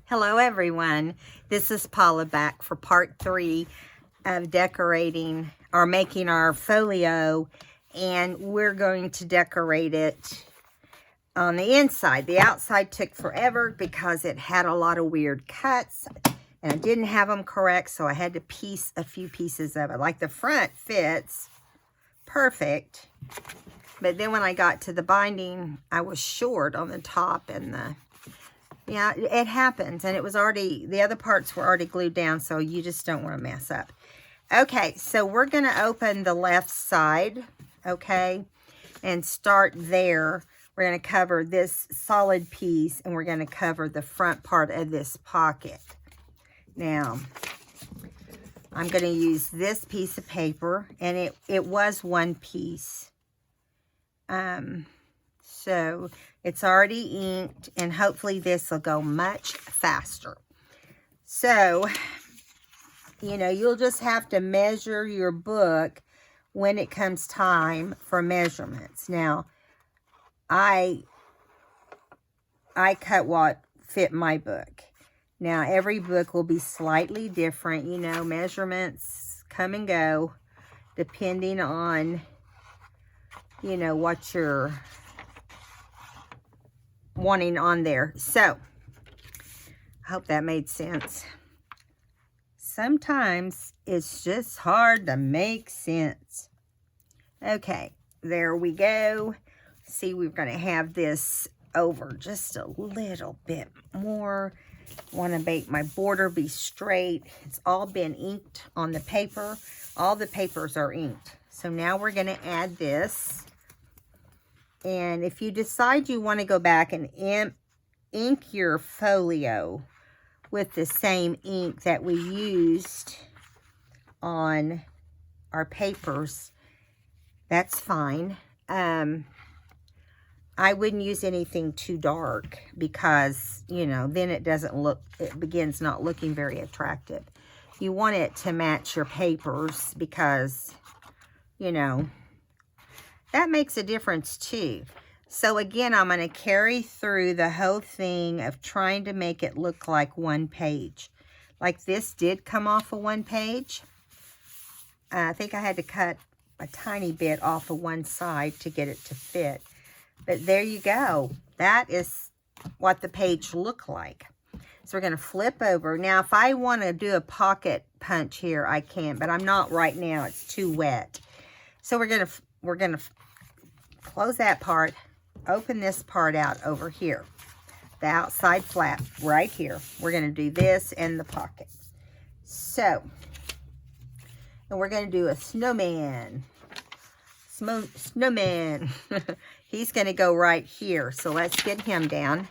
Hello everyone, this is Paula back for part 3 of decorating or making our folio, and we're going to decorate it on the inside. The outside took forever because it had a lot of weird cuts and I didn't have them correct, so I had to piece a few pieces of it. Like the front fits perfect, but then when I got to the binding I was short on the top and yeah, it happens, and it was already, the other parts were already glued down, so you just don't want to mess up. Okay, so we're going to open the left side, okay, and start there. We're going to cover this solid piece, and we're going to cover the front part of this pocket. Now, I'm going to use this piece of paper, and it was one piece. So it's already inked, and hopefully this will go much faster. So, you know, you'll just have to measure your book when it comes time for measurements. Now, I cut what fit my book. Now, every book will be slightly different. You know, measurements come and go depending on, you know, what you're wanting on there. So, I hope that made sense. Sometimes it's just hard to make sense. Okay, there we go. See, we're going to have this over just a little bit more. Want to make my border be straight. It's all been inked on the paper. All the papers are inked. So now we're going to add this. And if you decide you want to go back and ink your folio with the same ink that we used on our papers, that's fine. I wouldn't use anything too dark because, you know, then it begins not looking very attractive. You want it to match your papers because, you know, that makes a difference too. So again, I'm going to carry through the whole thing of trying to make it look like one page. Like this did come off of one page. I think I had to cut a tiny bit off of one side to get it to fit. But there you go. That is what the page looked like. So we're going to flip over. Now, if I want to do a pocket punch here, I can, but I'm not right now. It's too wet. So we're going to close that part, open this part out over here, the outside flap right here. We're going to do this in the pocket. So, and we're going to do a snowman. Snowman. He's going to go right here. So let's get him down.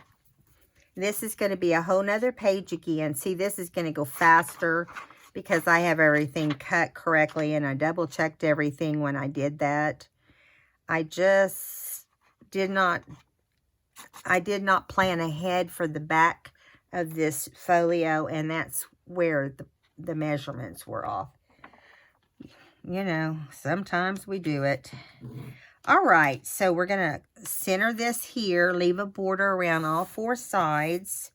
This is going to be a whole nother page again. See, this is going to go faster because I have everything cut correctly and I double checked everything when I did that. I did not plan ahead for the back of this folio, and that's where the measurements were off. You know, sometimes we do it. All right, so we're going to center this here, leave a border around all 4 sides.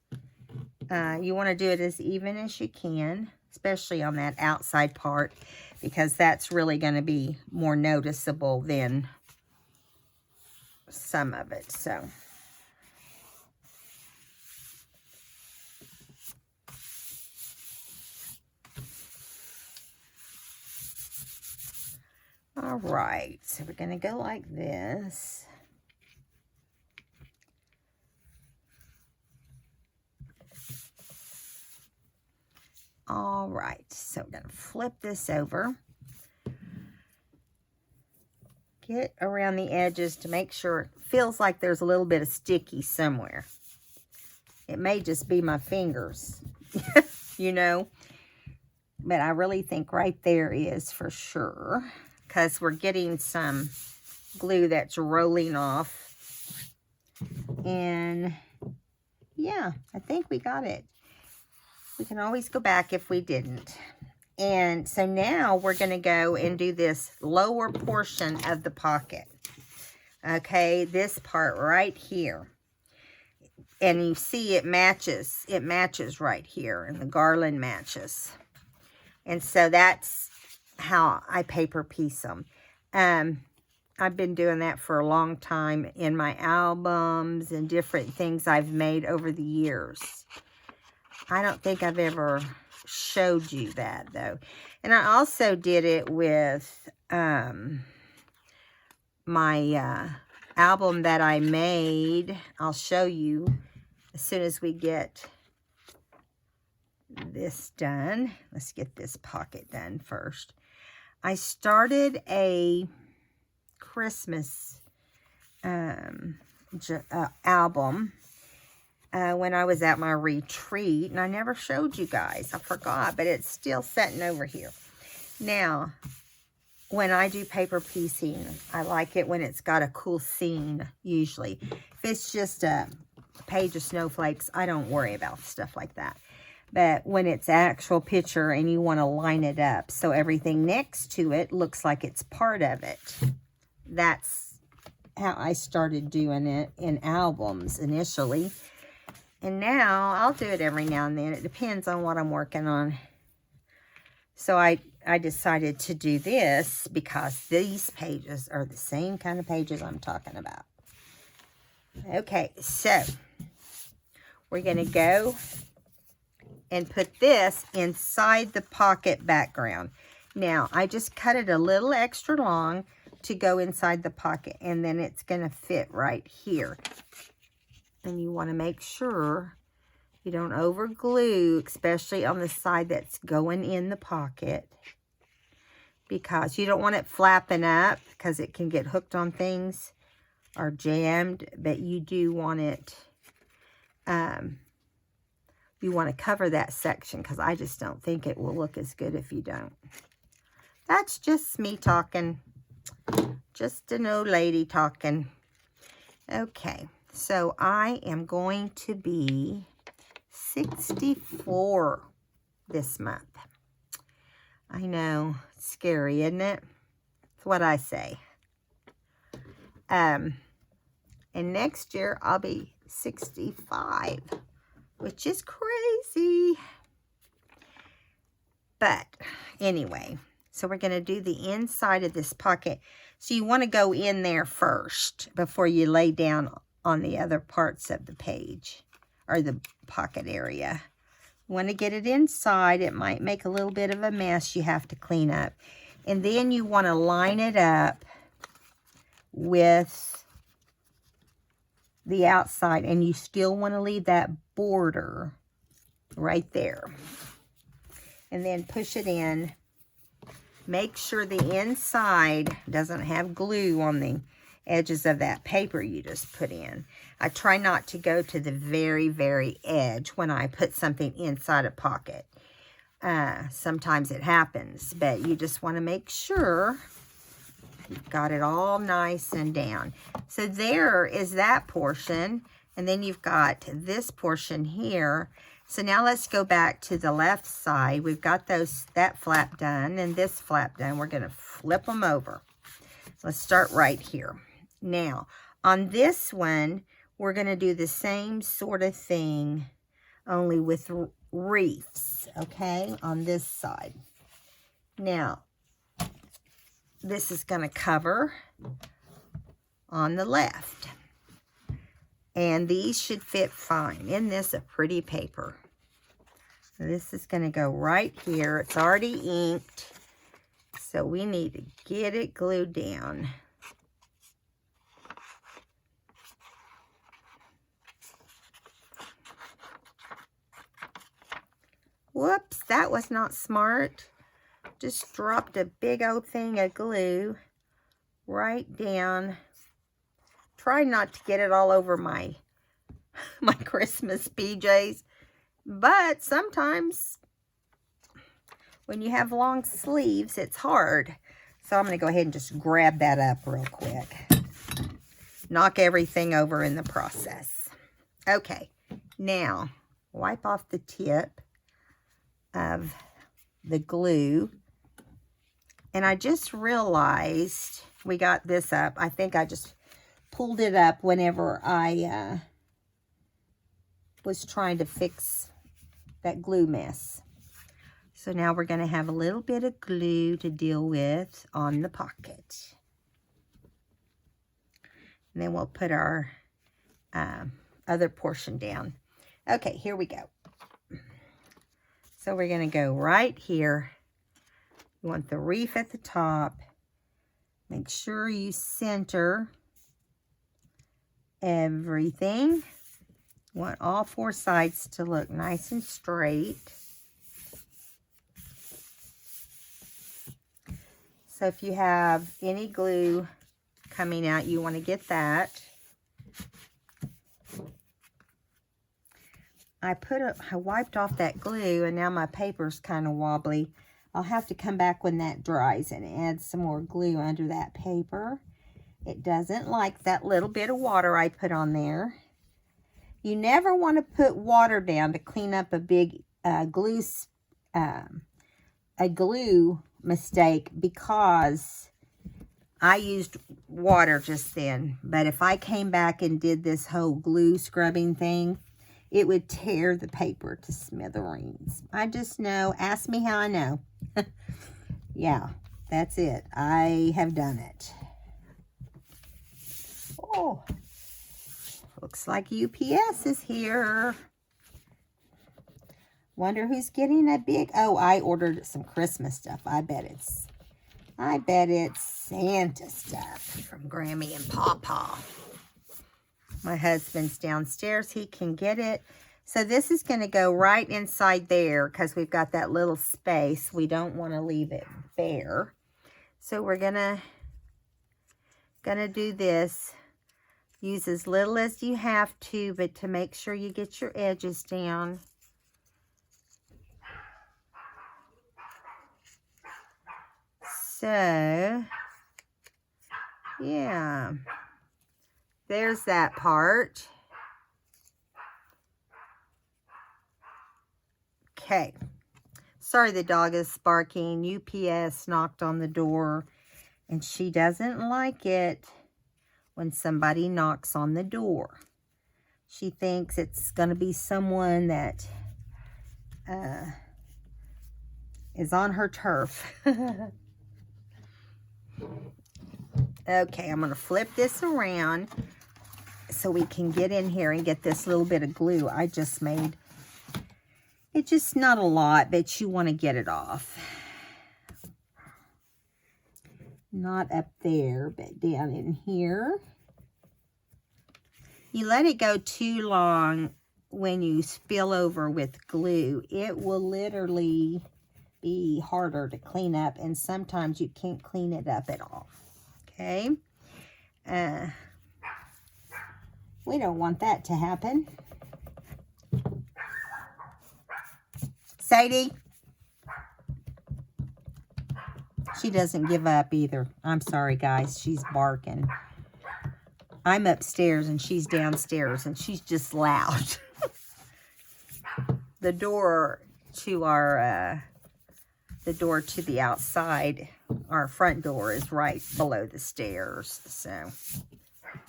You want to do it as even as you can, especially on that outside part, because that's really going to be more noticeable than some of it. So all right, so we're going to go like this. All right, so we're going to flip this over. Get around the edges to make sure it feels like there's a little bit of sticky somewhere. It may just be my fingers, you know, but I really think right there is for sure, because we're getting some glue that's rolling off. And yeah, I think we got it. We can always go back if we didn't. And so now we're going to go and do this lower portion of the pocket. Okay, this part right here. and you see it matches right here, and the garland matches. And so that's how I paper piece them. I've been doing that for a long time in my albums and different things I've made over the years. I don't think I've ever showed you that, though. And I also did it with my album that I made. I'll show you as soon as we get this done. Let's get this pocket done first. I started a Christmas album when I was at my retreat, and I never showed you guys. I forgot, but it's still sitting over here. Now, when I do paper piecing, I like it when it's got a cool scene, usually. If it's just a page of snowflakes, I don't worry about stuff like that. But when it's actual picture and you want to line it up so everything next to it looks like it's part of it. That's how I started doing it in albums initially. And now I'll do it every now and then. It depends on what I'm working on. So I decided to do this because these pages are the same kind of pages I'm talking about. Okay, so we're going to go and put this inside the pocket background. Now, I just cut it a little extra long to go inside the pocket, and then it's going to fit right here. And you want to make sure you don't over glue, especially on the side that's going in the pocket, because you don't want it flapping up because it can get hooked on things or jammed, but you do want it, you want to cover that section, because I just don't think it will look as good if you don't. That's just me talking. Just an old lady talking. Okay, so I am going to be 64 this month. I know, it's scary, isn't it? It's what I say. And next year I'll be 65, which is crazy. But anyway, so we're going to do the inside of this pocket. So you want to go in there first before you lay down on the other parts of the page or the pocket area. You want to get it inside. It might make a little bit of a mess you have to clean up. And then you want to line it up with the outside, and you still want to leave that border right there. And then push it in. Make sure the inside doesn't have glue on the edges of that paper you just put in. I try not to go to the very, very edge when I put something inside a pocket. Sometimes it happens, but you just want to make sure you've got it all nice and down. So there is that portion, and then you've got this portion here. So now let's go back to the left side. We've got that flap done and this flap done. We're going to flip them over. Let's start right here. Now, on this one, we're going to do the same sort of thing, only with reefs, okay, on this side. Now, this is going to cover on the left. And these should fit fine. Isn't this a pretty paper? This is going to go right here. It's already inked, so we need to get it glued down. Whoops, that was not smart. Just dropped a big old thing of glue right down. Try not to get it all over my Christmas PJs. But sometimes when you have long sleeves, it's hard. So I'm going to go ahead and just grab that up real quick. Knock everything over in the process. Okay, now wipe off the tip of the glue. And I just realized we got this up. I think I just pulled it up whenever I was trying to fix that glue mess. So now we're going to have a little bit of glue to deal with on the pocket. And then we'll put our other portion down. Okay, here we go. So we're going to go right here. You want the reef at the top. Make sure you center everything. You want all four sides to look nice and straight. So if you have any glue coming out, you want to get that. I wiped off that glue, and now my paper's kind of wobbly. I'll have to come back when that dries and add some more glue under that paper. It doesn't like that little bit of water I put on there. You never want to put water down to clean up a big glue mistake, because I used water just then. But if I came back and did this whole glue scrubbing thing, it would tear the paper to smithereens. I just know. Ask me how I know. Yeah, that's it. I have done it. Oh, looks like UPS is here. Wonder who's getting a big... Oh, I ordered some Christmas stuff. I bet it's Santa stuff from Grammy and Pawpaw. My husband's downstairs. He can get it. So this is going to go right inside there because we've got that little space. We don't want to leave it bare. So we're gonna do this. Use as little as you have to, but to make sure you get your edges down. So, yeah. There's that part. Okay. Sorry the dog is barking. UPS knocked on the door, and she doesn't like it when somebody knocks on the door. She thinks it's going to be someone that is on her turf. Okay, I'm going to flip this around so we can get in here and get this little bit of glue I just made. It's just not a lot, but you want to get it off. Not up there, but down in here. You let it go too long when you spill over with glue. It will literally be harder to clean up, and sometimes you can't clean it up at all. Okay? We don't want that to happen. Sadie? She doesn't give up either. I'm sorry, guys. She's barking. I'm upstairs and she's downstairs, and she's just loud. The door to the outside, our front door, is right below the stairs. So,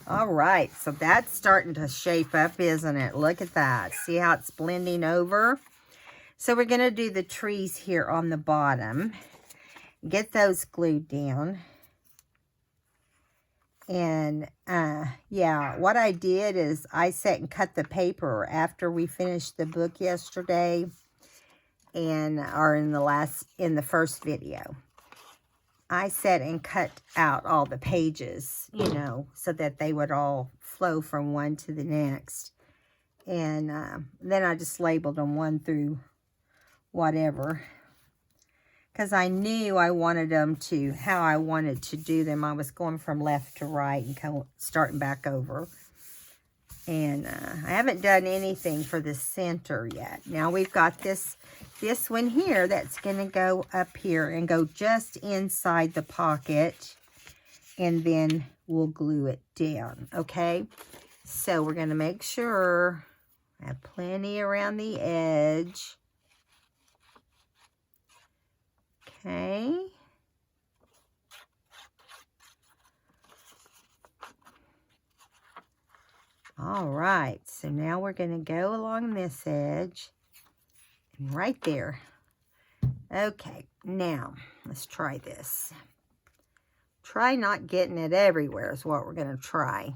all right. So that's starting to shape up, isn't it? Look at that. See how it's blending over? So we're going to do the trees here on the bottom. Get those glued down. And, yeah, what I did is I sat and cut the paper after we finished the book yesterday, or in the first video. I sat and cut out all the pages, you know, so that they would all flow from one to the next. And then I just labeled them 1 through whatever, because I knew I wanted them to, how I wanted to do them. I was going from left to right and starting back over. And I haven't done anything for the center yet. Now we've got this one here that's going to go up here and go just inside the pocket. And then we'll glue it down, okay? So we're going to make sure I have plenty around the edge. Okay. All right, so now we're going to go along this edge and right there. Okay, now let's try this. Try not getting it everywhere is what we're going to try.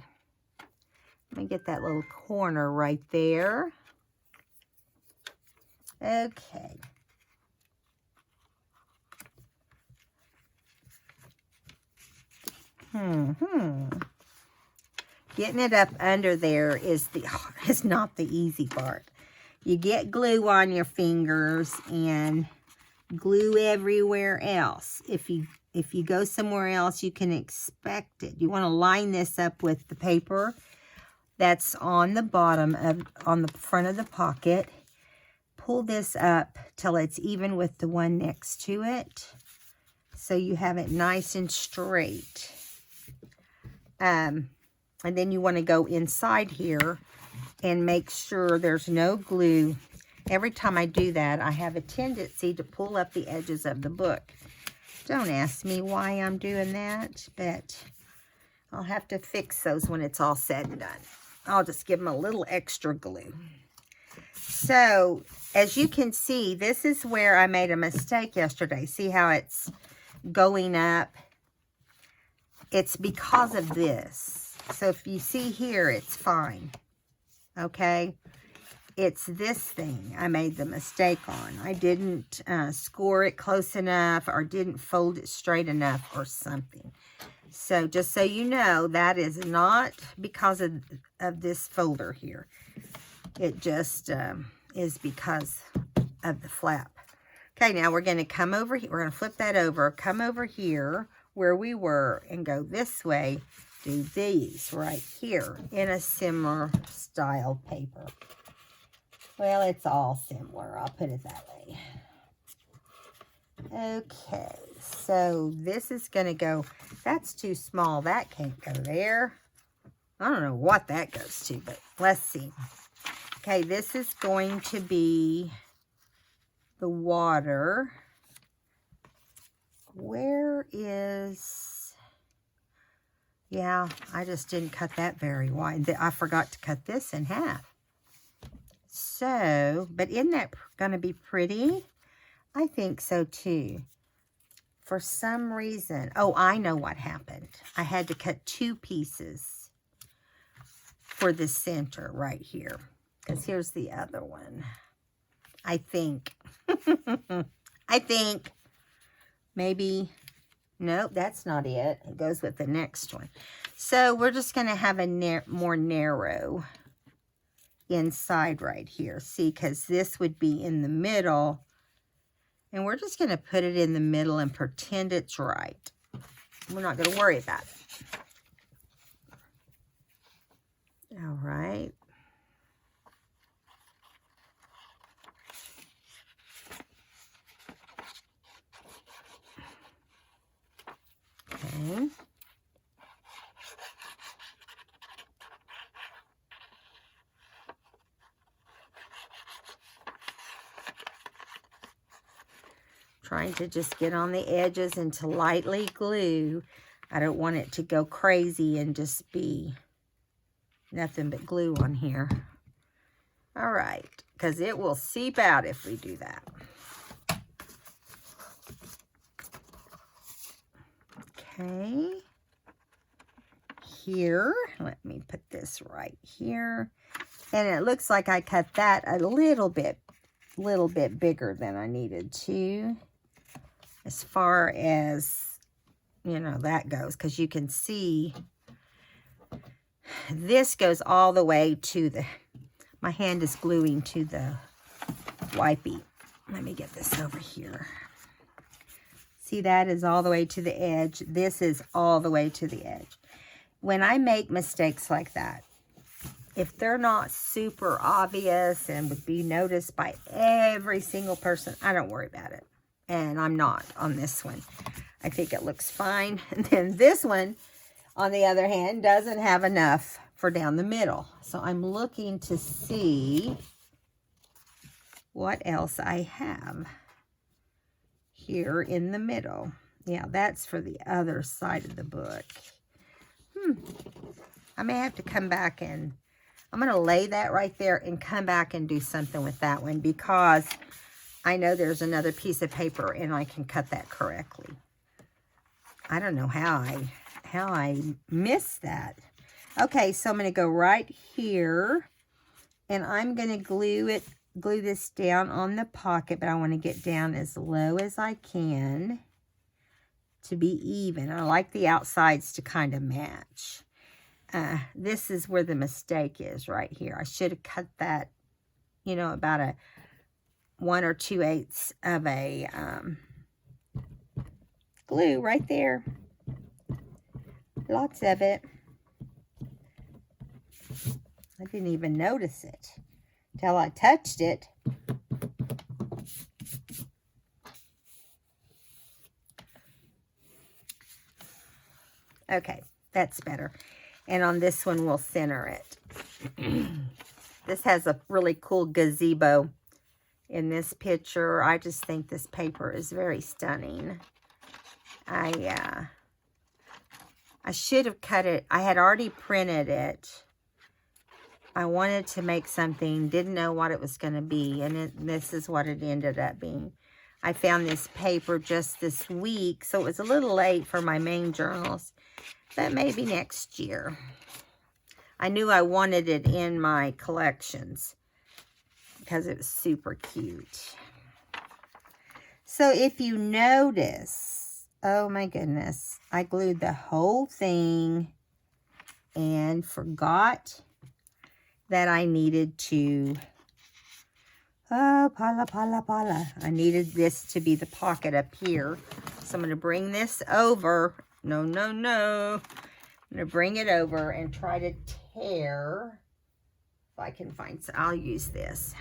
Let me get that little corner right there. Okay. Getting it up under there is not the easy part. You get glue on your fingers and glue everywhere else. If you go somewhere else, you can expect it. You want to line this up with the paper that's on the bottom on the front of the pocket. Pull this up till it's even with the one next to it, so you have it nice and straight. And then you want to go inside here and make sure there's no glue. Every time I do that, I have a tendency to pull up the edges of the book. Don't ask me why I'm doing that, but I'll have to fix those when it's all said and done. I'll just give them a little extra glue. So, as you can see, this is where I made a mistake yesterday. See how it's going up? It's because of this. So if you see here, it's fine. Okay? It's this thing I made the mistake on. I didn't score it close enough or didn't fold it straight enough or something. So just so you know, that is not because of this folder here. It just is because of the flap. Okay, now we're going to come over here. We're going to flip that over, come over here where we were and go this way. Do these right here in a similar style paper. Well, it's all similar. I'll put it that way. Okay, so this is going to go, that's too small. That can't go there. I don't know what that goes to, but let's see. Okay, this is going to be the water. Where is, yeah, I just didn't cut that very wide. I forgot to cut this in half. So, but isn't that going to be pretty? I think so too. For some reason, oh, I know what happened. I had to cut 2 pieces for the center right here. Because here's the other one. I think. I think. Maybe. Nope, that's not it. It goes with the next one. So we're just going to have a more narrow inside right here. See, because this would be in the middle. And we're just going to put it in the middle and pretend it's right. We're not going to worry about it. All right. Okay. Trying to just get on the edges and to lightly glue. I don't want it to go crazy and just be nothing but glue on here. All right, because it will seep out if we do that. Okay. Here, let me put this right here. And it looks like I cut that a little bit bigger than I needed to. As far as, you know, that goes, because you can see this goes all the way to the, my hand is gluing to the wipey. Let me get this over here. See, that is all the way to the edge. This is all the way to the edge. When I make mistakes like that, if they're not super obvious and would be noticed by every single person, I don't worry about it. And I'm not on this one. I think it looks fine. And then this one, on the other hand, doesn't have enough for down the middle. So I'm looking to see what else I have here in the middle. Yeah, that's for the other side of the book. I may have to come back and I'm going to lay that right there and come back and do something with that one because I know there's another piece of paper and I can cut that correctly. I don't know how I missed that. Okay, so I'm going to go right here and I'm going to glue this down on the pocket, but I want to get down as low as I can to be even. I like the outsides to kind of match. This is where the mistake is right here. I should have cut that, you know, about a 1 2/8 of a glue right there. Lots of it. I didn't even notice it till I touched it. Okay, that's better. And on this one, we'll center it. This has a really cool gazebo in this picture. I just think this paper is very stunning. I should have cut it. I had already printed it. I wanted to make something, didn't know what it was going to be, and this is what it ended up being. I found this paper just this week, so it was a little late for my main journals, but maybe next year. I knew I wanted it in my collections because it was super cute. So if you notice, oh my goodness, I glued the whole thing and forgot that I needed to, I needed this to be the pocket up here. So I'm going to bring this over. No. I'm going to bring it over and try to tear, if I can find, so I'll use this.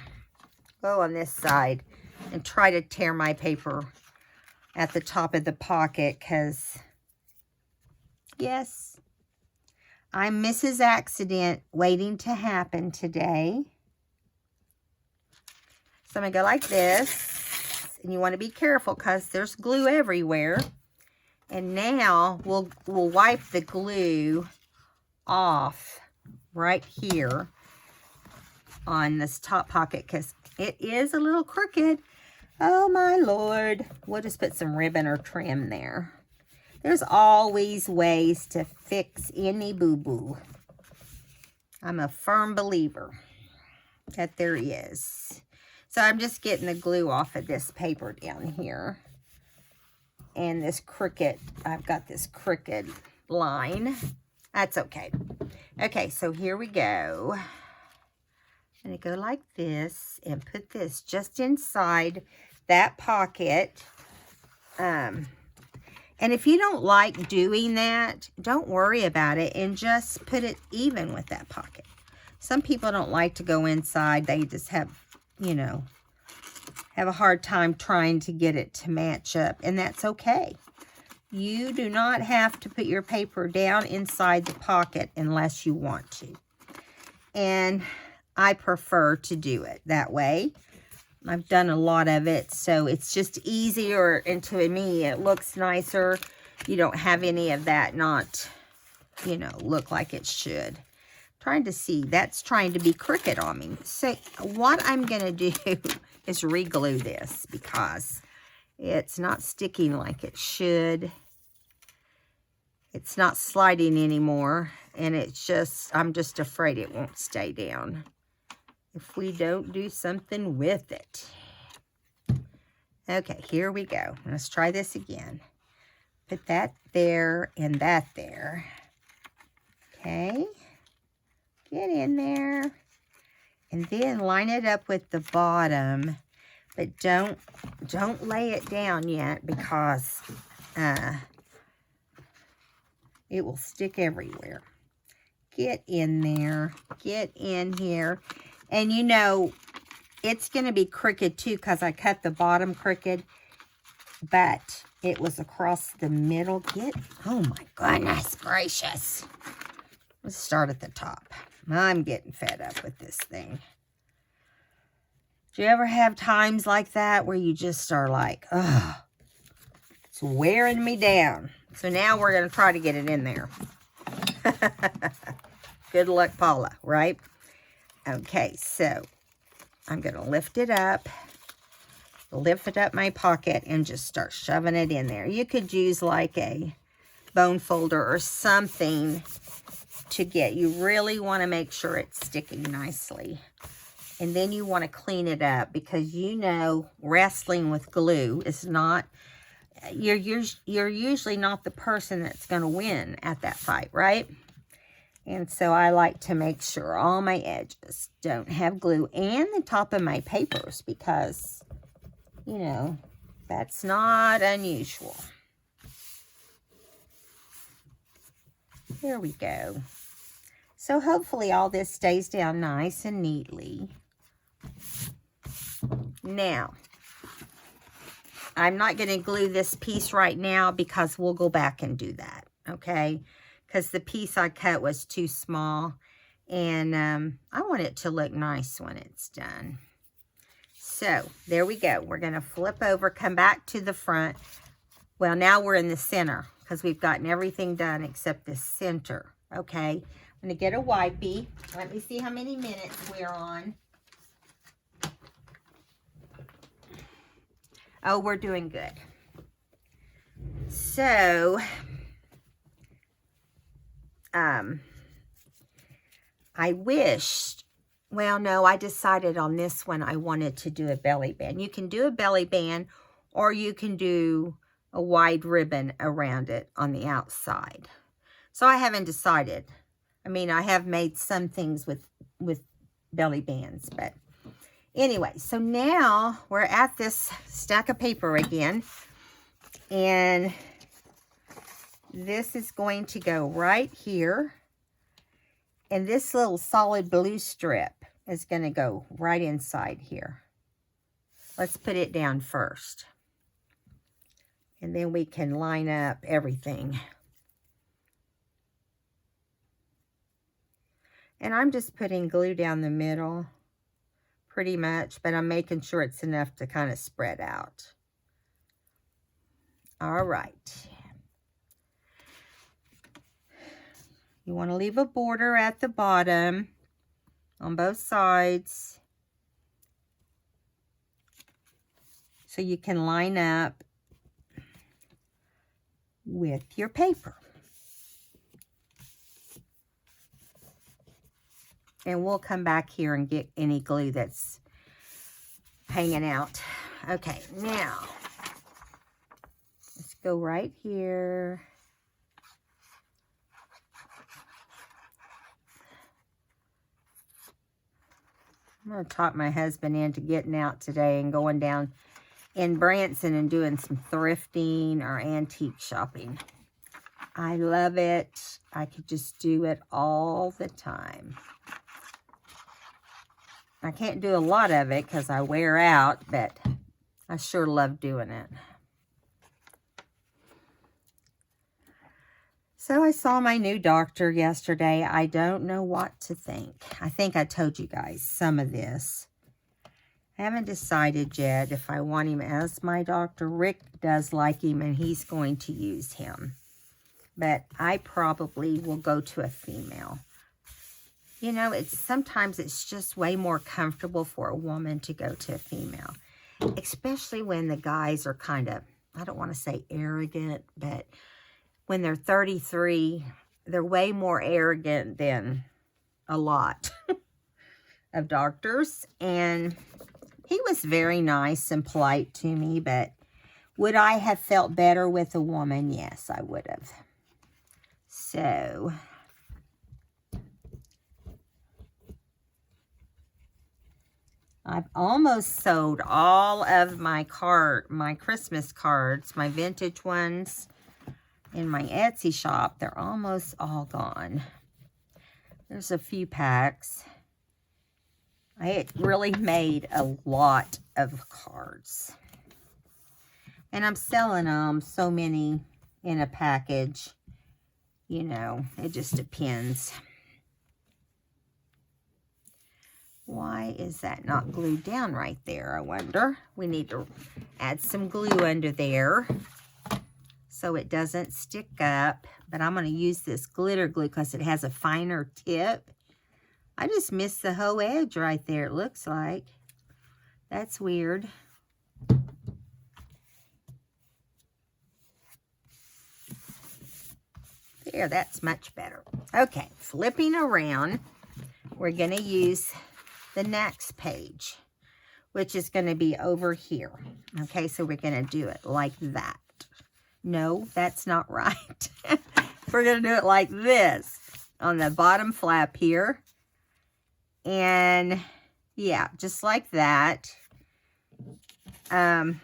Go on this side and try to tear my paper at the top of the pocket because, yes, I'm Mrs. Accident waiting to happen today. So I'm going to go like this. And you want to be careful because there's glue everywhere. And now we'll wipe the glue off right here on this top pocket because it is a little crooked. Oh my Lord. We'll just put some ribbon or trim there. There's always ways to fix any boo-boo. I'm a firm believer that there is. So I'm just getting the glue off of this paper down here. And this crooked, I've got this crooked line. That's okay. Okay, so here we go. I'm going to go like this and put this just inside that pocket. And if you don't like doing that, don't worry about it and just put it even with that pocket. Some people don't like to go inside. They just have, you know, have a hard time trying to get it to match up, and that's okay. You do not have to put your paper down inside the pocket unless you want to. And I prefer to do it that way. I've done a lot of it, so it's just easier, and to me, it looks nicer. You don't have any of that not, you know, look like it should. Trying to see, that's trying to be crooked on me. So what I'm going to do is re-glue this because it's not sticking like it should. It's not sliding anymore, and it's just, I'm just afraid it won't stay down if we don't do something with it. Okay, here we go. Let's try this again. Put that there and that there. Okay. Get in there. And then line it up with the bottom. But don't lay it down yet because it will stick everywhere. Get in there. Get in here. And you know, it's going to be crooked too because I cut the bottom crooked, but it was across the middle. Oh my goodness gracious. Let's start at the top. I'm getting fed up with this thing. Do you ever have times like that where you just are like, oh, it's wearing me down? So now we're going to try to get it in there. Good luck, Paula, right? Okay, so I'm going to lift it up my pocket, and just start shoving it in there. You could use like a bone folder or something to get. You really want to make sure it's sticking nicely. And then you want to clean it up, because you know wrestling with glue is not, you're usually not the person that's going to win at that fight, right? And so I like to make sure all my edges don't have glue, and the top of my papers, because, you know, that's not unusual. There we go. So hopefully all this stays down nice and neatly. Now, I'm not going to glue this piece right now, because we'll go back and do that, okay? Because the piece I cut was too small, and I want it to look nice when it's done. So, there we go. We're going to flip over, come back to the front. Well, now we're in the center, because we've gotten everything done except the center, okay? I'm going to get a wipey. Let me see how many minutes we're on. Oh, we're doing good. So, I wished, well, no, I decided on this one I wanted to do a belly band. You can do a belly band, or you can do a wide ribbon around it on the outside. So I haven't decided. I mean, I have made some things with belly bands, but anyway, so now we're at this stack of paper again, and this is going to go right here, and this little solid blue strip is going to go right inside here. Let's put it down first, and then we can line up everything. And I'm just putting glue down the middle pretty much, but I'm making sure it's enough to kind of spread out. All right. You want to leave a border at the bottom on both sides, so you can line up with your paper. And we'll come back here and get any glue that's hanging out. Okay, now, let's go right here. I'm going to talk my husband into getting out today and going down in Branson and doing some thrifting or antique shopping. I love it. I could just do it all the time. I can't do a lot of it because I wear out, but I sure love doing it. So I saw my new doctor yesterday. I don't know what to think. I think I told you guys some of this. I haven't decided yet if I want him as my doctor. Rick does like him, and he's going to use him. But I probably will go to a female. You know, sometimes it's just way more comfortable for a woman to go to a female. Especially when the guys are kind of, I don't want to say arrogant, but when they're 33, they're way more arrogant than a lot of doctors. And he was very nice and polite to me, but would I have felt better with a woman? Yes, I would have. So, I've almost sold all of my Christmas cards, my vintage ones, in my Etsy shop. They're almost all gone. There's a few packs. I really made a lot of cards. And I'm selling them so many in a package. You know, it just depends. Why is that not glued down right there, I wonder? We need to add some glue under there so it doesn't stick up. But I'm going to use this glitter glue because it has a finer tip. I just missed the whole edge right there, it looks like. That's weird. There, that's much better. Okay, flipping around, we're going to use the next page, which is going to be over here. Okay, so we're going to do it like that. No, that's not right. We're going to do it like this on the bottom flap here. And yeah, just like that. And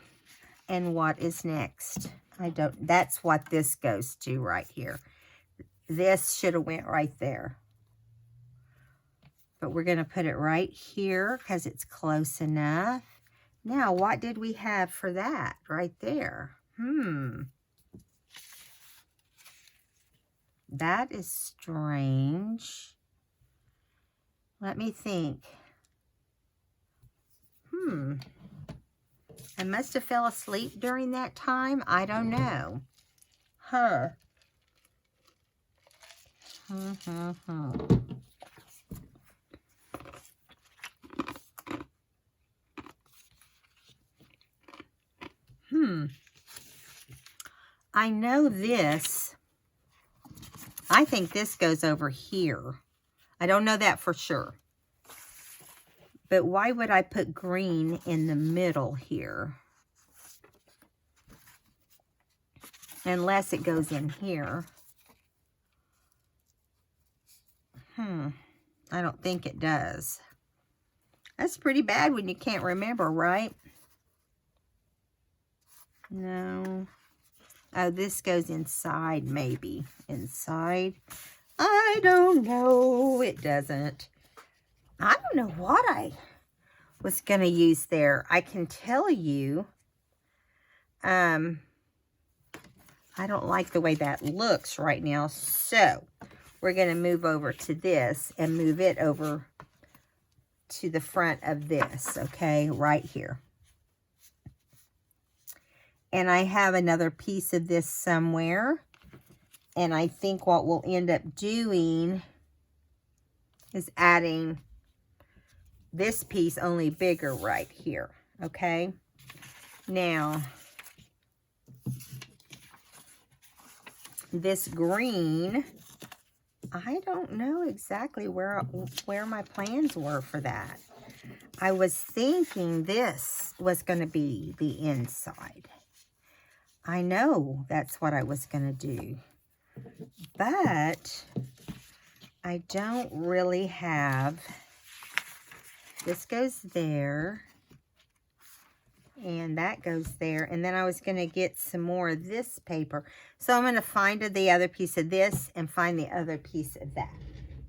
what is next? That's what this goes to right here. This should have went right there. But we're going to put it right here because it's close enough. Now, what did we have for that right there? That is strange. Let me think. I must have fell asleep during that time. I don't know. I know this. I think this goes over here. I don't know that for sure. But why would I put green in the middle here? Unless it goes in here. I don't think it does. That's pretty bad when you can't remember, right? No. Oh, this goes inside, maybe. Inside. I don't know. It doesn't. I don't know what I was going to use there. I can tell you, I don't like the way that looks right now. So, we're going to move over to this and move it over to the front of this, okay? Right here. And I have another piece of this somewhere. And I think what we'll end up doing is adding this piece only bigger right here, okay? Now, this green, I don't know exactly where my plans were for that. I was thinking this was going to be the inside. I know that's what I was going to do. But I don't really have, this goes there, and that goes there, and then I was going to get some more of this paper. So I'm going to find the other piece of this and find the other piece of that.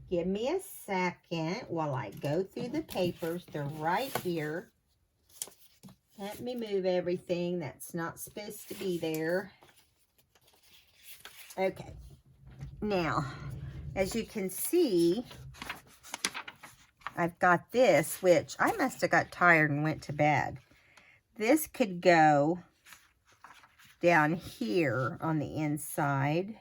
Give me a second while I go through the papers. They're right here. Let me move everything that's not supposed to be there. Okay. Now, as you can see, I've got this, which I must have got tired and went to bed. This could go down here on the inside.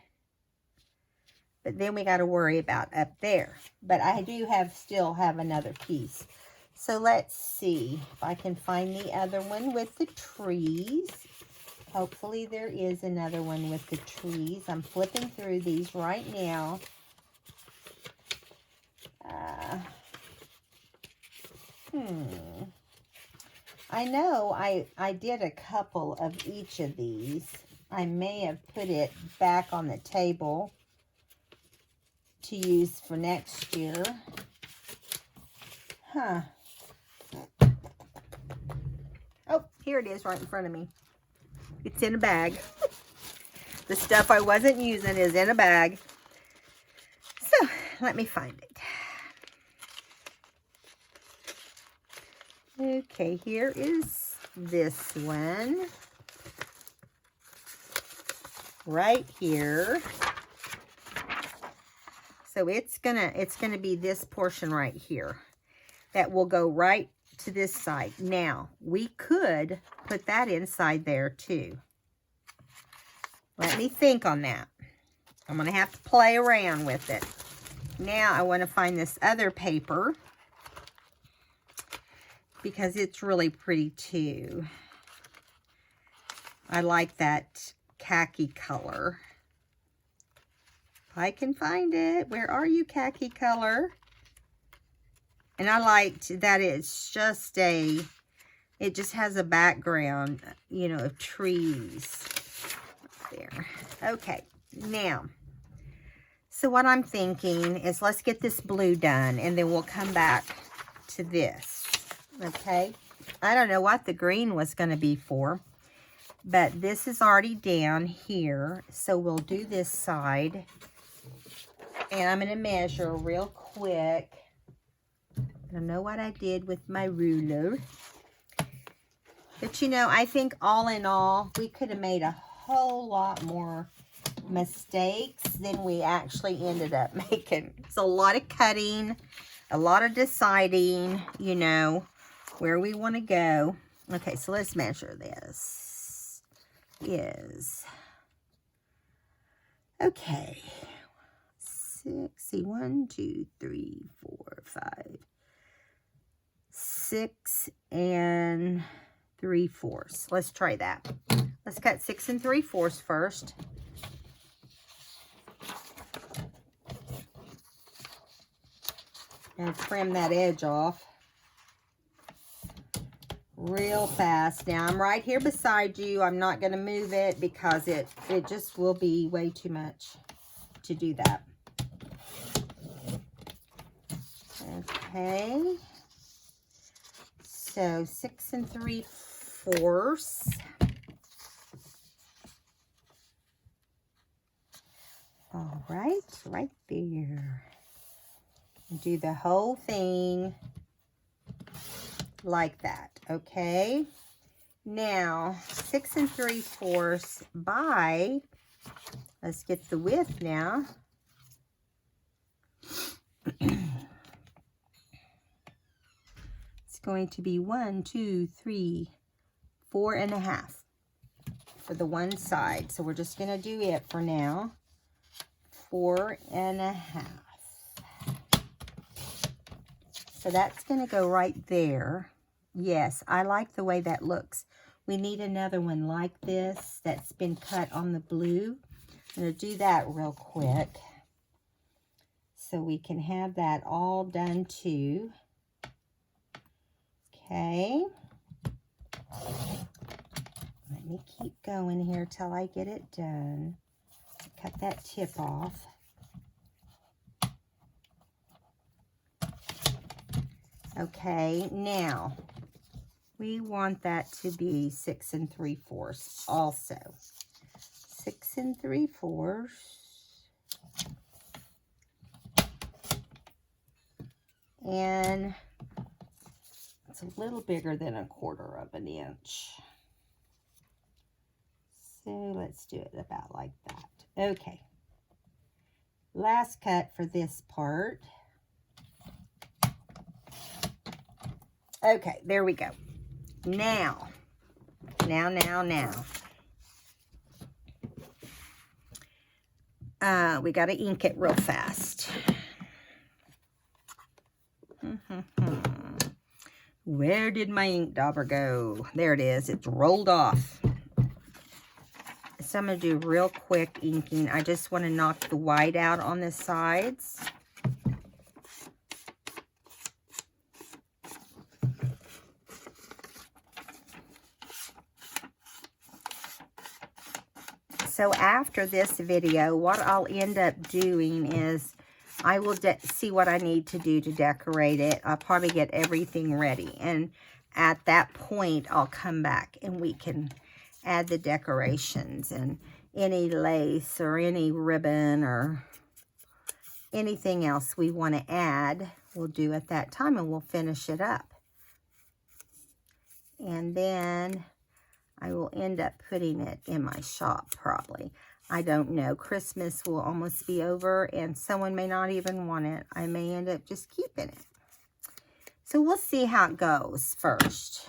But then we got to worry about up there. But I do still have another piece. So let's see if I can find the other one with the trees. Hopefully there is another one with the trees. I'm flipping through these right now. I know I did a couple of each of these. I may have put it back on the table to use for next year. Oh, here it is right in front of me. It's in a bag. The stuff I wasn't using is in a bag. So, let me find it. Okay, here is this one. Right here. So it's gonna be this portion right here that will go right to this side. Now, we could put that inside there too. Let me think on that. I'm going to have to play around with it. now I want to find this other paper because it's really pretty too. I like that khaki color. If I can find it. Where are you, khaki color? And I liked that it's just it just has a background, you know, of trees. There. Okay, now, so what I'm thinking is let's get this blue done and then we'll come back to this, okay? I don't know what the green was going to be for, but this is already down here, so we'll do this side. And I'm going to measure real quick. I don't know what I did with my ruler. But, you know, I think all in all, we could have made a whole lot more mistakes than we actually ended up making. It's a lot of cutting, a lot of deciding, you know, where we want to go. Okay, so let's measure this. Okay. 1, 2, 3, 4, 5, 6 and 3/4. Let's try that. Let's cut 6 3/4 first. And trim that edge off real fast. Now I'm right here beside you. I'm not going to move it because it just will be way too much to do that. Okay. So 6 3/4. All right, right there. Do the whole thing like that, okay? Now, 6 3/4 by, let's get the width now. It's going to be 1, 2, 3, 4.5 for the one side. So we're just going to do it for now. 4.5. So that's going to go right there. Yes, I like the way that looks. We need another one like this that's been cut on the blue. I'm going to do that real quick so we can have that all done too. Okay. Let me keep going here till I get it done. Cut that tip off. Okay, now we want that to be 6 3/4 also. 6 3/4. And it's a little bigger than 1/4 inch. So let's do it about like that. Okay. Last cut for this part. Okay, there we go. Now. We got to ink it real fast. Where did my ink dauber go? There it is. It's rolled off. So I'm going to do real quick inking. I just want to knock the white out on the sides. So after this video, what I'll end up doing is I will see what I need to do to decorate it. I'll probably get everything ready. And at that point, I'll come back and we can add the decorations and any lace or any ribbon or anything else we want to add. We'll do at that time and we'll finish it up. And then I will end up putting it in my shop probably. I don't know. Christmas will almost be over and someone may not even want it. I may end up just keeping it. So we'll see how it goes first.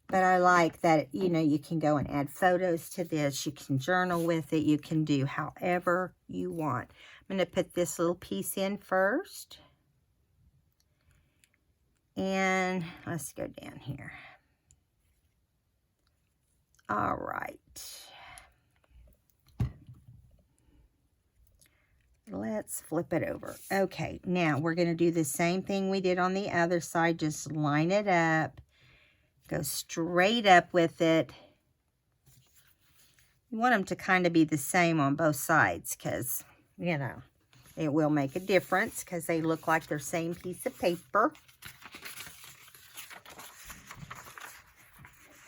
But I like that, you know, you can go and add photos to this. You can journal with it. You can do however you want. I'm going to put this little piece in first. And let's go down here. All right. Let's flip it over. Okay, now we're going to do the same thing we did on the other side. Just line it up. Go straight up with it. You want them to kind of be the same on both sides because, you know, it will make a difference because they look like they're same piece of paper.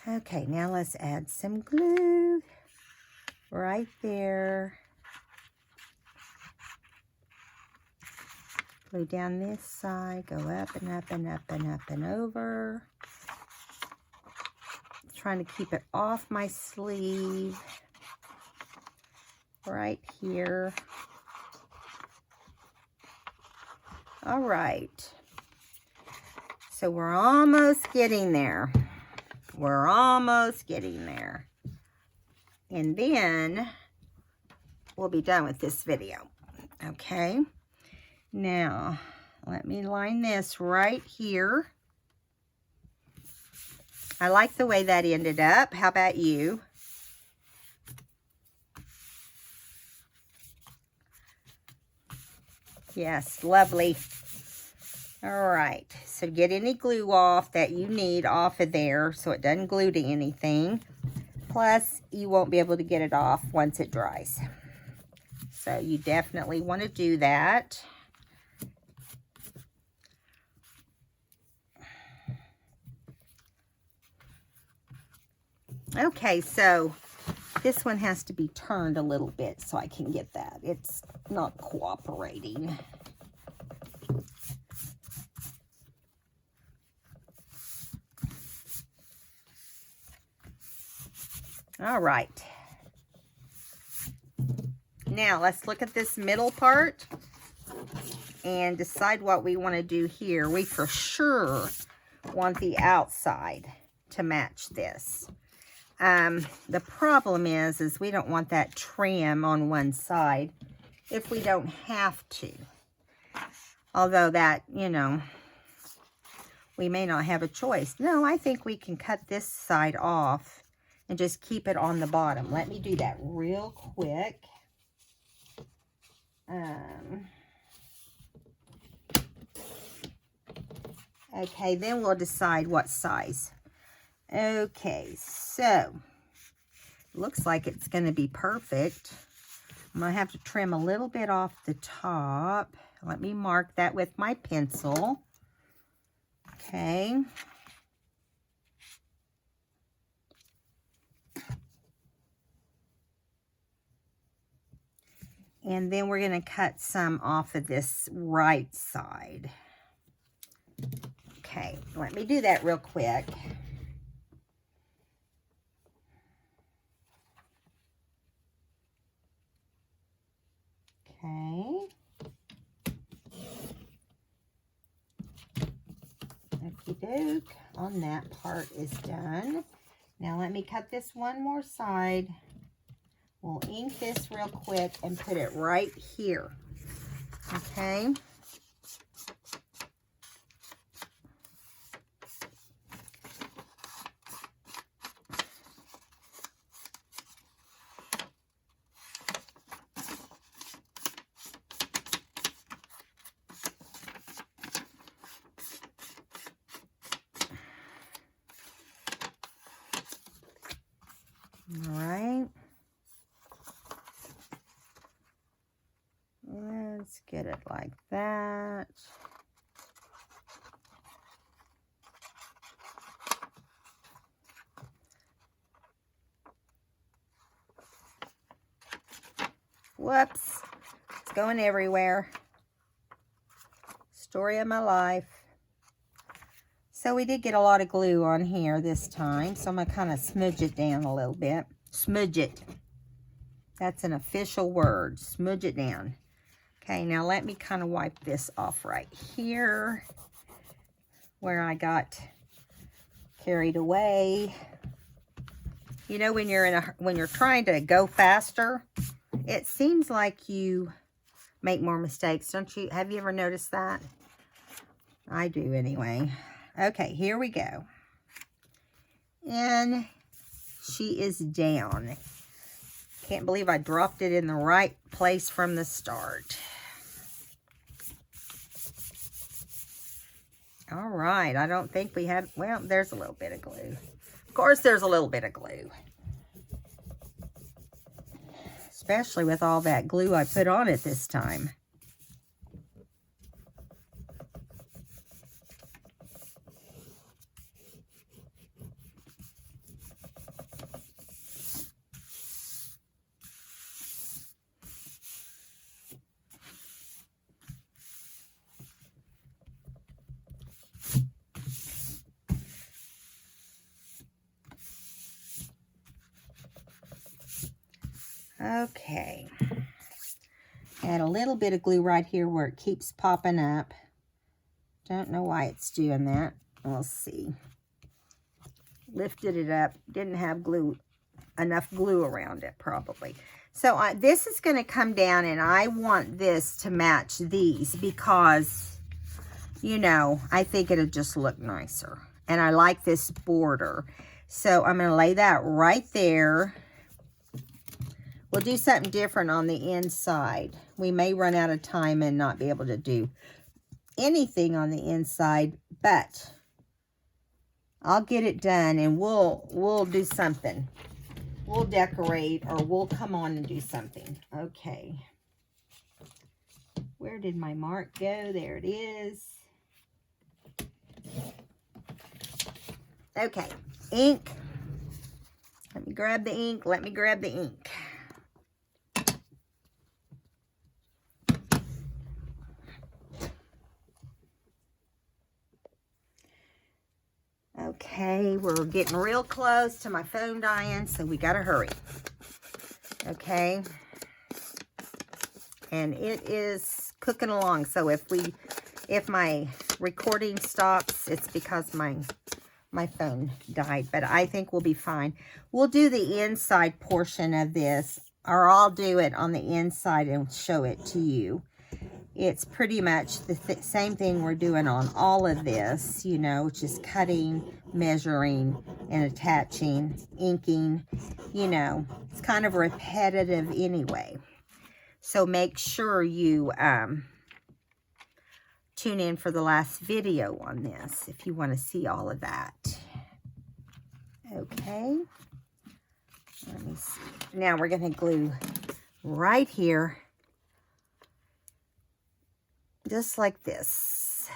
Okay, now let's add some glue right there. Glue down this side, go up and up and up and up and over. Trying to keep it off my sleeve. Right here. All right. So we're almost getting there. We're almost getting there. And then we'll be done with this video. Okay. Now, let me line this right here. I like the way that ended up. How about you? Yes, lovely. All right, so get any glue off that you need off of there so it doesn't glue to anything. Plus, you won't be able to get it off once it dries. So you definitely want to do that. Okay, so this one has to be turned a little bit so I can get that. It's not cooperating. All right. Now let's look at this middle part and decide what we want to do here. We for sure want the outside to match this. The problem is we don't want that trim on one side if we don't have to. Although that, you know, we may not have a choice. No, I think we can cut this side off and just keep it on the bottom. Let me do that real quick. Okay, then we'll decide what size. Okay, so looks like it's going to be perfect. I'm going to have to trim a little bit off the top. Let me mark that with my pencil. Okay. And then we're going to cut some off of this right side. Okay, let me do that real quick. Okay. Okey-doke. On that part is done. Now let me cut this one more side. We'll ink this real quick and put it right here. Okay. All right. Let's get it like that. Whoops. It's going everywhere. Story of my life. So we did get a lot of glue on here this time, so I'm going to kind of smudge it down a little bit. Smudge it. That's an official word. Smudge it down. Okay, now let me kind of wipe this off right here where I got carried away. You know, when you're trying to go faster, it seems like you make more mistakes. Don't you? Have you ever noticed that? I do anyway. Okay, here we go. And she is down. Can't believe I dropped it in the right place from the start. All right, I don't think we have, well, there's a little bit of glue. Of course, there's a little bit of glue. Especially with all that glue I put on it this time. Okay, add a little bit of glue right here where it keeps popping up. Don't know why it's doing that. We'll see. Lifted it up, didn't have glue, enough glue around it probably. So this is going to come down, and I want this to match these because, you know, I think it'll just look nicer. And I like this border. So I'm going to lay that right there. We'll do something different on the inside. We may run out of time and not be able to do anything on the inside, but I'll get it done and we'll do something. We'll decorate, or we'll come on and do something. Okay. Where did my mark go? There it is. Okay, ink. Let me grab the ink. Let me grab the ink. Okay, we're getting real close to my phone dying, so we gotta hurry. Okay. And it is cooking along, so if my recording stops, it's because my phone died, but I think we'll be fine. We'll do the inside portion of this, or I'll do it on the inside and show it to you. It's pretty much the same thing we're doing on all of this, you know, just cutting, measuring, and attaching, inking, you know. It's kind of repetitive anyway. So make sure you tune in for the last video on this if you want to see all of that. Okay. Let me see. Now we're going to glue right here. Just like this.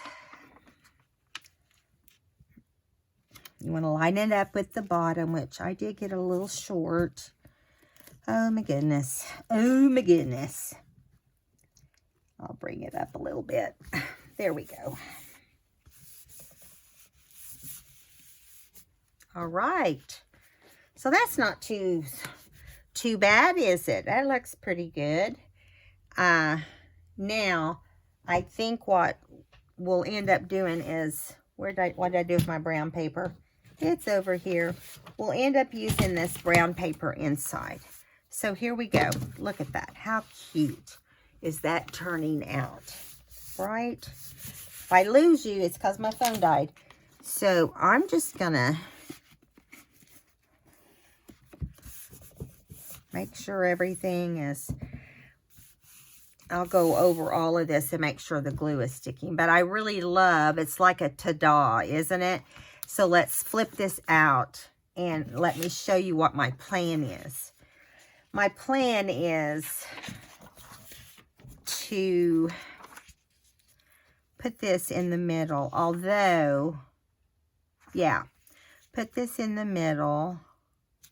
You want to line it up with the bottom, which I did get a little short. Oh my goodness. Oh my goodness. I'll bring it up a little bit. There we go. All right. So that's not too bad, is it? That looks pretty good. Now, I think what we'll end up doing is, what did I do with my brown paper? It's over here. We'll end up using this brown paper inside. So here we go. Look at that. How cute is that turning out? Right? If I lose you, it's because my phone died. So I'm just going to make sure everything is... I'll go over all of this and make sure the glue is sticking. But I really love, it's like a ta-da, isn't it? So let's flip this out and let me show you what my plan is. My plan is to put this in the middle. Although, yeah, put this in the middle,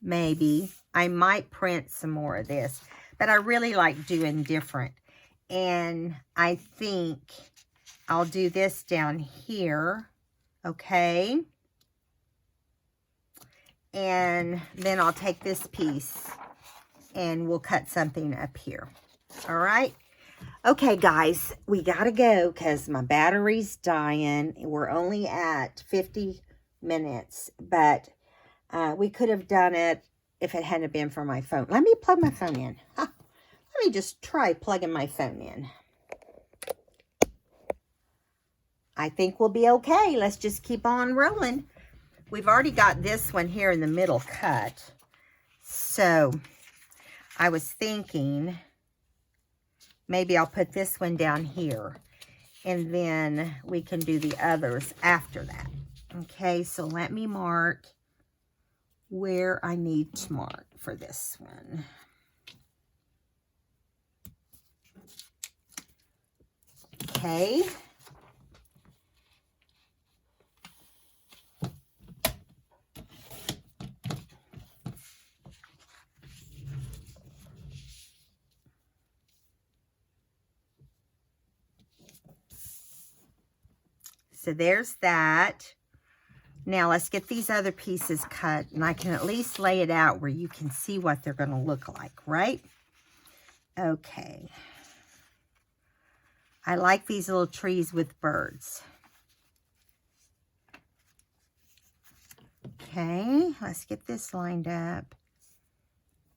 maybe. I might print some more of this. But I really like doing different. And I think I'll do this down here, okay? And then I'll take this piece and we'll cut something up here, all right? Okay, guys, we gotta go because my battery's dying. We're only at 50 minutes, but we could have done it if it hadn't been for my phone. Let me plug my phone in. Let me just try plugging my phone in. I think we'll be okay. Let's just keep on rolling. We've already got this one here in the middle cut. So I was thinking maybe I'll put this one down here, and then we can do the others after that. Okay, so let me mark where I need to mark for this one. Okay. So there's that. Now let's get these other pieces cut, and I can at least lay it out where you can see what they're going to look like, right? Okay. I like these little trees with birds. Okay, let's get this lined up.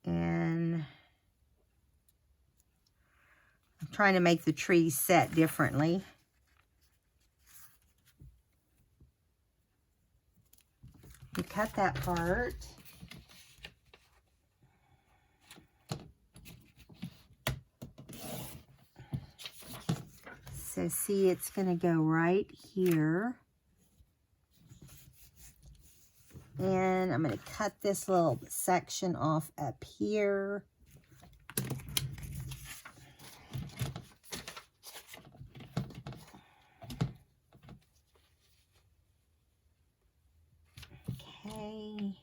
And I'm trying to make the trees set differently. We cut that part. So see, it's going to go right here. And I'm going to cut this little section off up here. Okay.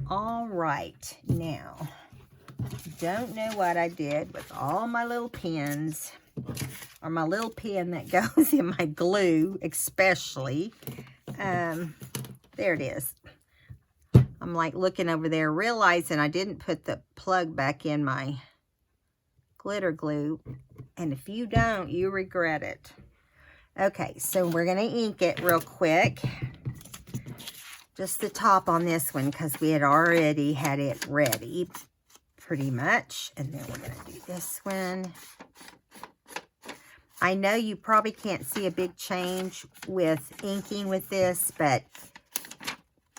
All right, now, don't know what I did with all my little pins, or my little pin that goes in my glue, especially. There it is. I'm like looking over there, realizing I didn't put the plug back in my glitter glue, and if you don't, you regret it. Okay, so we're going to ink it real quick. Just the top on this one, because we had already had it ready, pretty much. And then we're going to do this one. I know you probably can't see a big change with inking with this, but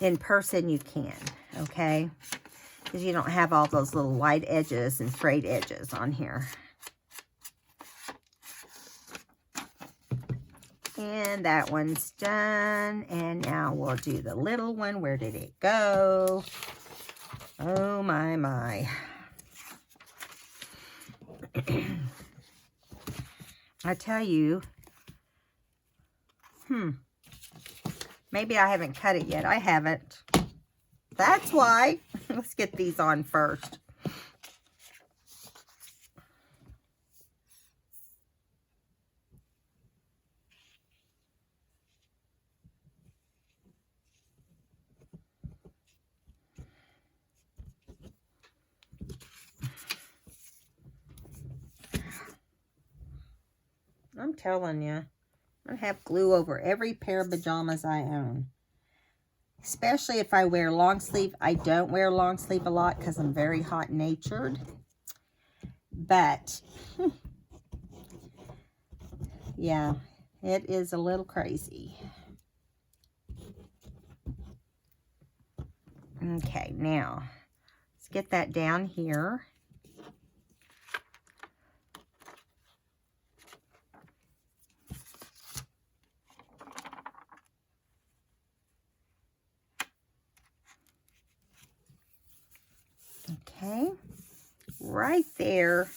in person you can, okay? Because you don't have all those little white edges and frayed edges on here. And that one's done. And now we'll do the little one. Where did it go? Oh, my, my. I tell you, maybe I haven't cut it yet. I haven't. That's why. Let's get these on first. I'm telling you, I have glue over every pair of pajamas I own. Especially if I wear long sleeve. I don't wear long sleeve a lot because I'm very hot-natured. But, yeah, it is a little crazy. Okay, now, let's get that down here. Okay, right there.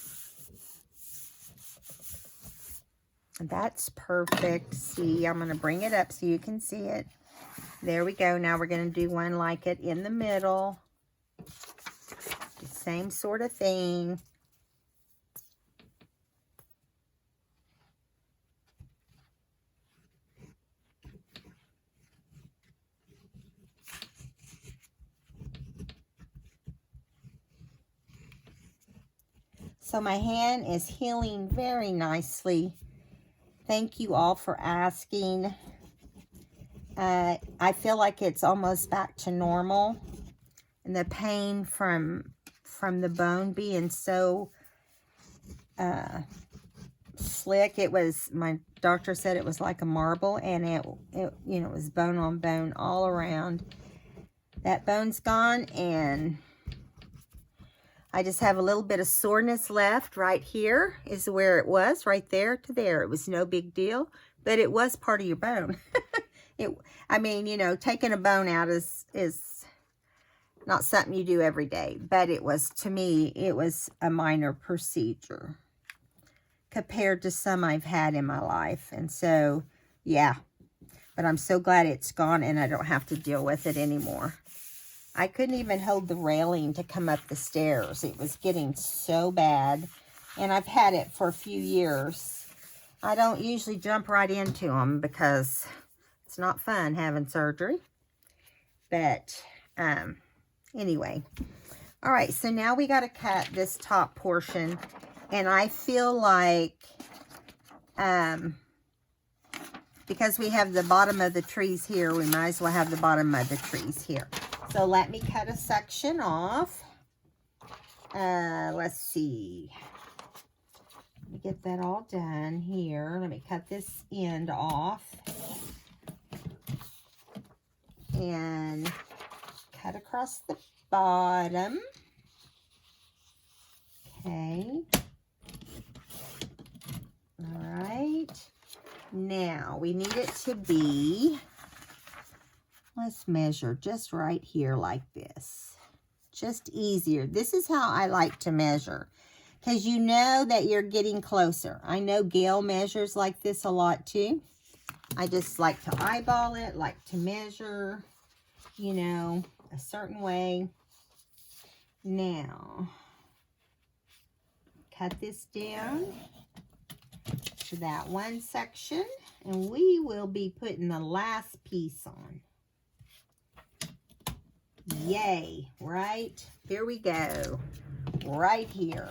That's perfect. See, I'm going to bring it up so you can see it. There we go. Now we're going to do one like it in the middle. The same sort of thing. So my hand is healing very nicely. Thank you all for asking. I feel like it's almost back to normal. And the pain from from the bone being so slick. It was, my doctor said it was like a marble, and it you know, it was bone on bone all around. That bone's gone, and I just have a little bit of soreness left. Right here is where it was, right there to there. It was no big deal, but it was part of your bone. I mean, you know, taking a bone out is not something you do every day, but it was, to me, it was a minor procedure compared to some I've had in my life. And so, yeah, but I'm so glad it's gone and I don't have to deal with it anymore. I couldn't even hold the railing to come up the stairs. It was getting so bad, and I've had it for a few years. I don't usually jump right into them because it's not fun having surgery. But anyway, all right, so now we got to cut this top portion, and I feel like because we have the bottom of the trees here, we might as well have the bottom of the trees here. So let me cut a section off. Let's see. Let me get that all done here. Let me cut this end off. And cut across the bottom. Okay. All right. Now, we need it to be, let's measure just right here like this. Just easier. This is how I like to measure, because you know that you're getting closer. I know Gail measures like this a lot too. I just like to eyeball it, like to measure, you know, a certain way. Now, cut this down to that one section, and we will be putting the last piece on. Yay, right? Here we go. Right here.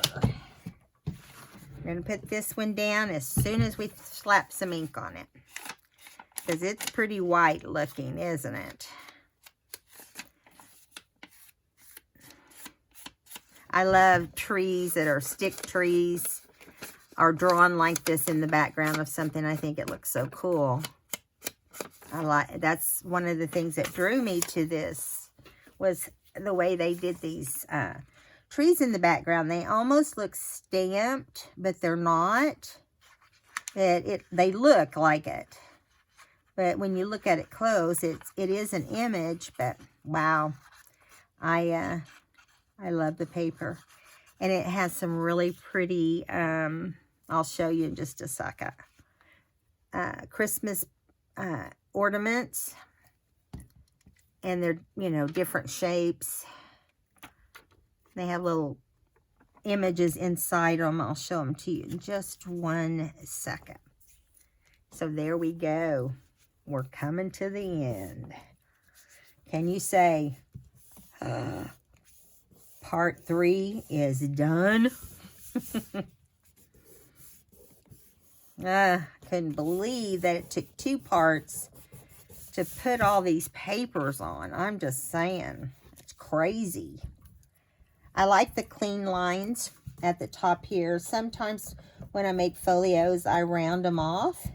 We're going to put this one down as soon as we slap some ink on it, because it's pretty white looking, isn't it? I love trees that are stick trees, are drawn like this in the background of something. I think it looks so cool. That's one of the things that drew me to this, was the way they did these trees in the background. They almost look stamped, but they're not. They look like it, but when you look at it close, it is an image. But wow, I love the paper, and it has some really pretty. I'll show you in just a second. Christmas ornaments, and they're, you know, different shapes. They have little images inside them. I'll show them to you in just one second. So there we go. We're coming to the end. Can you say, part 3 is done? Couldn't believe that it took 2 parts to put all these papers on. I'm just saying, it's crazy. I like the clean lines at the top here. Sometimes when I make folios, I round them off.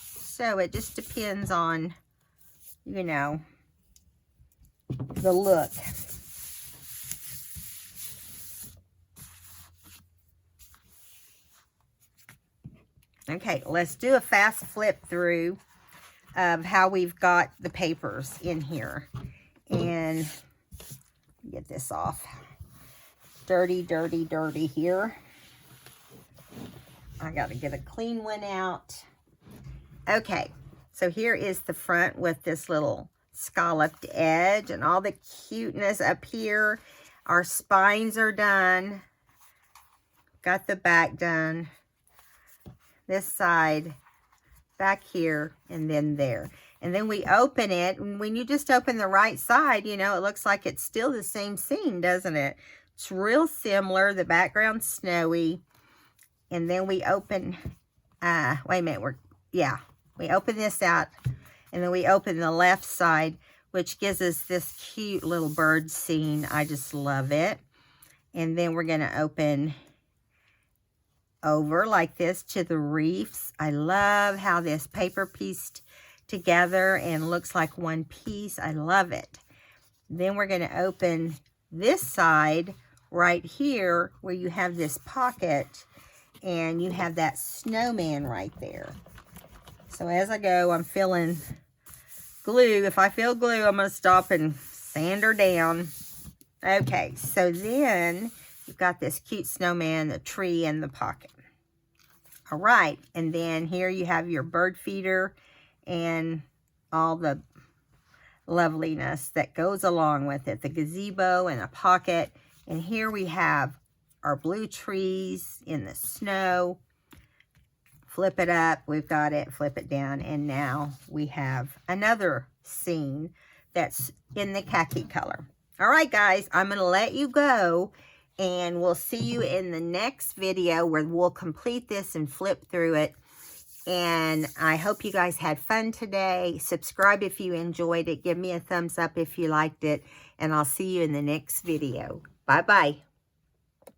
So it just depends on, you know, the look. Okay, let's do a fast flip through of how we've got the papers in here. And get this off. Dirty, dirty, dirty here. I got to get a clean one out. Okay, so here is the front with this little scalloped edge and all the cuteness up here. Our spines are done. Got the back done. This side, back here, and then there. And then we open it, and when you just open the right side, you know, it looks like it's still the same scene, doesn't it? It's real similar. The background's snowy. And then we open, wait a minute, we open this out, and then we open the left side, which gives us this cute little bird scene. I just love it. And then we're going to open over like this to the reefs. I love how this paper pieced together and looks like one piece. I love it. Then we're going to open this side right here where you have this pocket and you have that snowman right there. So as I go, I'm filling glue. If I feel glue, I'm going to stop and sand her down. Okay, so then you've got this cute snowman, the tree, and the pocket. All right, and then here you have your bird feeder and all the loveliness that goes along with it. The gazebo and a pocket. And here we have our blue trees in the snow. Flip it up, we've got it, flip it down, and now we have another scene that's in the khaki color. All right, guys, I'm going to let you go, and we'll see you in the next video where we'll complete this and flip through it. And I hope you guys had fun today. Subscribe if you enjoyed it. Give me a thumbs up if you liked it, and I'll see you in the next video. Bye-bye.